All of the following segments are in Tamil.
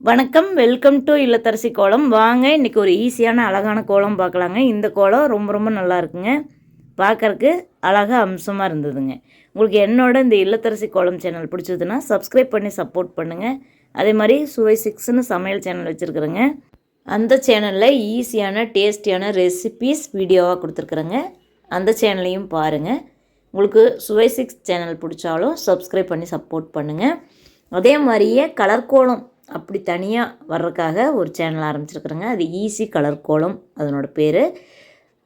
வணக்கம், வெல்கம் டு இல்லத்தரசி கோலம். வாங்க இன்றைக்கி ஒரு ஈஸியான அழகான கோலம் பார்க்கலாங்க. இந்த கோலம் ரொம்ப ரொம்ப நல்லா இருக்குங்க. பார்க்குறக்கு அழகாக அம்சமாக இருந்ததுங்க. உங்களுக்கு என்னோட இந்த இல்லத்தரசி கோலம் சேனல் பிடிச்சதுன்னா சப்ஸ்கிரைப் பண்ணி சப்போர்ட் பண்ணுங்கள். அதே மாதிரி சுவை சிக்ஸ்னு சமையல் சேனல் வச்சுருக்குறேங்க. அந்த சேனலில் ஈஸியான டேஸ்டியான ரெசிபீஸ் வீடியோவாக கொடுத்துருக்குறேங்க. அந்த சேனலையும் பாருங்கள். உங்களுக்கு சுவை சிக்ஸ் சேனல் பிடிச்சாலும் சப்ஸ்கிரைப் பண்ணி சப்போர்ட் பண்ணுங்கள். அதே மாதிரியே கலர் கோலம் அப்படி தனியாக வர்றதுக்காக ஒரு சேனல் ஆரம்பிச்சிருக்குறேங்க. அது ஈஸி கலர் கோலம் அதனோட பேர்.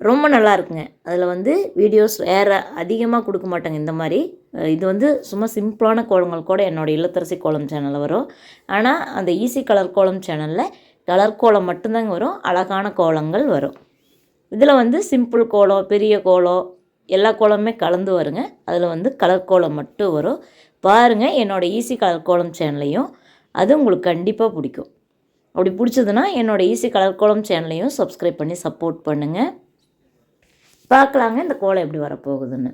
ரொம்ப நல்லா இருக்குங்க. அதில் வீடியோஸ் வேறு அதிகமாக கொடுக்க மாட்டாங்க. இந்த மாதிரி இது சும்மா சிம்பிளான கோலங்கள் கூட என்னோடய இல்லத்தரசி கோலம் சேனலில் வரும். ஆனால் அந்த ஈஸி கலர் கோலம் சேனலில் கலர் கோலம் மட்டும்தாங்க வரும். அழகான கோலங்கள் வரும். இதில் சிம்பிள் கோலம், பெரிய கோலம், எல்லா கோலமுமே கலந்து வருங்க. அதில் கலர் கோலம் மட்டும் வரும். பாருங்கள் என்னோடய ஈஸி கலர் கோலம் சேனலையும். அது உங்களுக்கு கண்டிப்பாக பிடிக்கும். அப்படி பிடிச்சதுன்னா என்னோடய ஈஸி கலர் கோலம் சேனலையும் சப்ஸ்கிரைப் பண்ணி சப்போர்ட் பண்ணுங்கள். பார்க்கலாங்க இந்த கோலம் எப்படி வரப்போகுதுன்னு.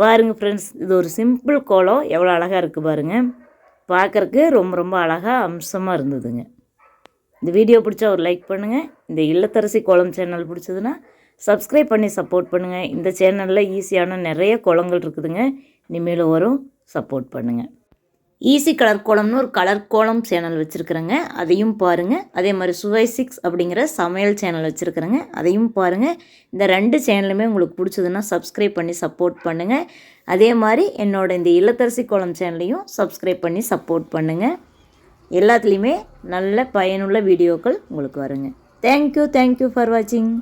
பாருங்கள் ஃப்ரெண்ட்ஸ், இது ஒரு சிம்பிள் கோலம் எவ்வளோ அழகாக இருக்குது பாருங்கள். பார்க்குறக்கு ரொம்ப ரொம்ப அழகாக அம்சமாக இருந்ததுங்க. இந்த வீடியோ பிடிச்சா ஒரு லைக் பண்ணுங்கள். இந்த இல்லத்தரசி கோலம் சேனல் பிடிச்சதுன்னா சப்ஸ்கிரைப் பண்ணி சப்போர்ட் பண்ணுங்கள். இந்த சேனலில் ஈஸியான நிறைய கோலங்கள் இருக்குதுங்க. இனிமேலும் வரும், சப்போர்ட் பண்ணுங்கள். ஈஸி கலர் கோலம்னு ஒரு கலர் கோலம் சேனல் வச்சுருக்குறேங்க, அதையும் பாருங்கள். அதே மாதிரி சுவை 6 அப்படிங்கிற சமையல் சேனல் வச்சுருக்குறேங்க, அதையும் பாருங்கள். இந்த 2 சேனலுமே உங்களுக்கு பிடிச்சதுன்னா சப்ஸ்கிரைப் பண்ணி சப்போர்ட் பண்ணுங்கள். அதே மாதிரி இந்த இல்லத்தரசி கோலம் சேனலையும் சப்ஸ்கிரைப் பண்ணி சப்போர்ட் பண்ணுங்கள். எல்லாத்துலேயுமே நல்ல பயனுள்ள வீடியோக்கள் உங்களுக்கு வருங்க. தேங்க்யூ ஃபார் வாட்சிங்.